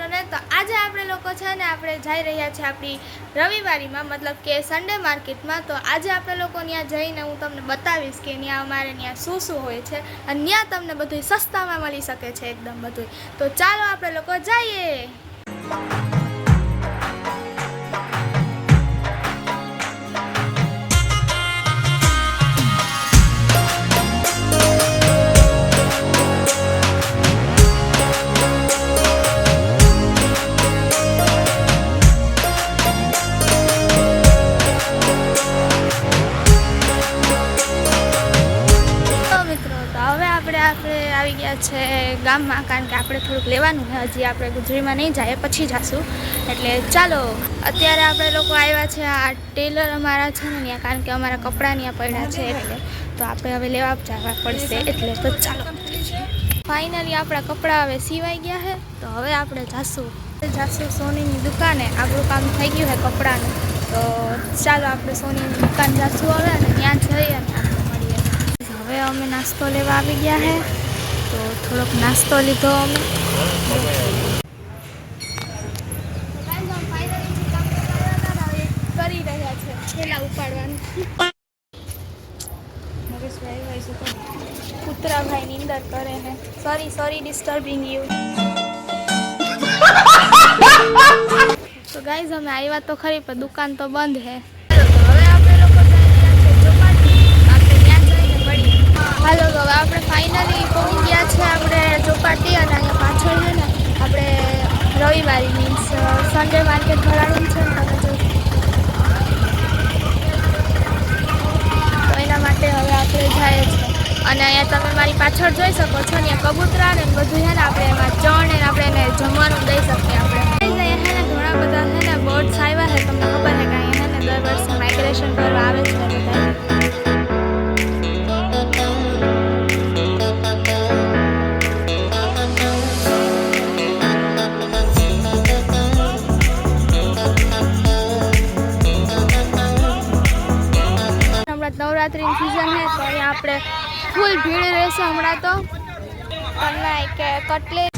મિત્રોને તો આજે આપણે લોકો છે ને આપણે જઈ રહ્યા છીએ આપણી રવિવારીમાં મતલબ કે સન્ડે માર્કેટમાં। તો આજે આપણે લોકો ત્યાં જઈને હું તમને બતાવીશ કે ત્યાં અમારે ત્યાં શું શું હોય છે અને ત્યાં તમને બધું સસ્તામાં મળી શકે છે એકદમ બધું। તો ચાલો આપણે લોકો જઈએ। આપણે આવી ગયા છે ગામમાં, કારણ કે આપણે થોડુંક લેવાનું છે। હજી આપણે ગુજરીમાં નહીં જાય, પછી જઈશું। એટલે ચાલો અત્યારે આપણે લોકો આવ્યા છે આ ટેલર અમારા છે ને ત્યાં, કારણ કે અમારા કપડાં ત્યાં પડ્યા છે એટલે તો આપણે હવે લેવા જવા પડશે। એટલે તો ચાલો ફાઇનલી આપણા કપડાં હવે સિવાઈ ગયા છે, તો હવે આપણે જાશું સોનીની દુકાને। આપણું કામ થઈ ગયું છે કપડાનું, તો ચાલો આપણે સોનીની દુકાન જાશું હવે અને ત્યાં જઈએ અને હવે અમે નાસ્તો લેવા આવી ગયા છે, તો થોડોક નાસ્તો લીધો અમે। કરી રહ્યા છે છેલ્લા ઉપાડવાનું। પુત્રાભાઈ નીંદર કરે છે। Sorry disturbing you. તો ગાઈઝ અમે આવ્યા તો ખરી, પણ દુકાન તો બંધ છે। હાલો તો હવે આપણે ફાઇનલી પહોંચી ગયા છે આપણે ચોપાટી, અને અહીંયા પાછળ છે ને આપણે રવિવારી મીન્સ સન્ડે માર્કેટ ભરાણું છે ને, તમે જો તો એના માટે હવે આપણે જાય છે। અને અહીંયા તમે મારી પાછળ જોઈ શકો છો, ત્યાં કબૂતરા ને બધું છે ને આપણે એમાં ચણ ને આપણે એને જમવાનું દઈ શકીએ આપણે। અહીંયા છે ને ઘણા બધા છે ને બર્ડ્સ આવ્યા છે, તમને ખબર છે કે અહીંયા છે ને દર વર્ષે માઇગ્રેશન કરવા આવે છે બધા। નવરાત્રિની સિઝન છે તો અહીંયા આપણે ફૂલ ભીડ રહેશે હમણાં તો। તમને કે કટલેટ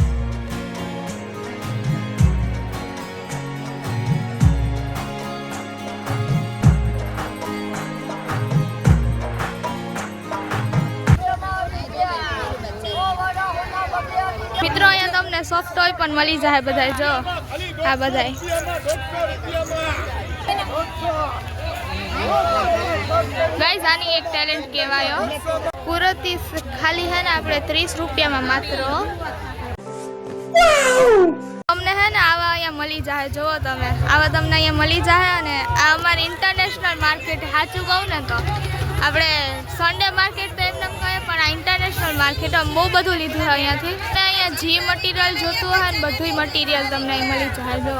મિત્રો અહીંયા તમને સોફ્ટ ટોય પણ મળી જાય બધાય। જો આ બધાય ગાઈઝ આની એક ટેલેન્ટ કહેવાય। પૂરતી ખાલી છે ને આપણે 30 રૂપિયામાં માત્ર તમને છે ને આવા અહીંયા મળી જાય। જુઓ તમે આવા તમને અહીંયા મળી જાય। અને આ અમારી ઇન્ટરનેશનલ માર્કેટ, સાચું કહું ને તો આપણે સન્ડે માર્કેટ તો એમને કહે, પણ આ ઇન્ટરનેશનલ માર્કેટ બહુ બધું લીધું છે અહીંયાથી। અને અહીંયા જી મટીરિયલ જોતું હોય ને બધું મટીરિયલ તમને અહીં મળી જાય। જો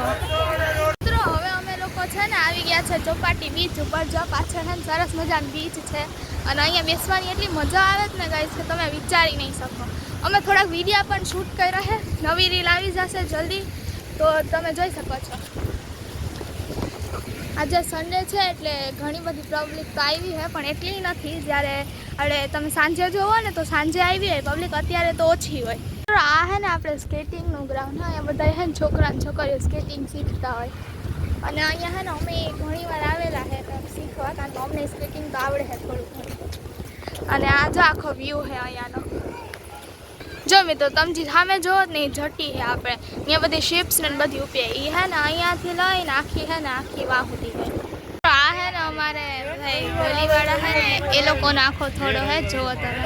છે ને આવી ગયા છે ચોપાટી બીચ ઉપર। જો પાછળ છે ને સરસ મજાની બીચ છે, અને અહીંયા બેસવાની એટલી મજા આવે છે ને ગાઈસ કે તમે વિચારી નહીં શકો। અમે થોડાક વિડીયો પણ શૂટ કર્યા છે, નવી રીલ આવી જશે જલ્દી, તો તમે જોઈ શકો છો। આજે સન્ડે છે એટલે ઘણી બધી પબ્લિક તો આવી છે, પણ એટલી નથી જ્યારે અરે તમે સાંજે જોવો ને તો સાંજે આવી હોય પબ્લિક, અત્યારે તો ઓછી હોય। આ છે ને આપણે સ્કેટિંગનું ગ્રાઉન્ડ, અહીંયા બધા છે ને છોકરા અને છોકરીઓ સ્કેટિંગ શીખતા હોય। અને અહીંયા છે ને અમે ઘણી વાર આવેલા છે શીખવા, કારણ કે અમને સ્કેટિંગ તો આવડે છે થોડું ઘણું। અને આ જો આખો વ્યૂ છે અહીંયાનો। જો મિત્રો તમે સામે જોવો ને એ જટી છે આપણે, અહીંયા બધી શિપ્સ ને બધી ઉપે એ છે ને અહીંયાથી લઈને આખી છે ને આખી વાહ સુધી છે। આ છે ને અમારે ભાઈ ગલીવાળા છે ને એ લોકોનો આખો થોડો છે, જુઓ તમે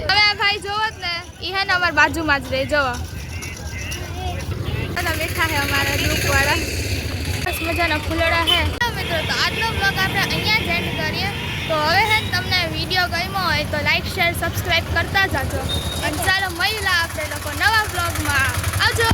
હવે આ ભાઈ જોવો જ ને એ છે ને અમારી બાજુમાં જ રહે। જોવો બેઠા છે અમારા ગ્રુપવાળા, બસ મજાના ફૂલડા છે। મિત્રો તો આજનો બ્લોગ આપણે અહીંયા જ એન્ડ કરીએ। તો હવે છે ને તમને વિડીયો ગમ્યો હોય તો લાઈક શેર સબસ્ક્રાઈબ કરતા જાજો। અને ચાલો મળીએ આપણે લોકો નવા બ્લોગમાં। આવજો।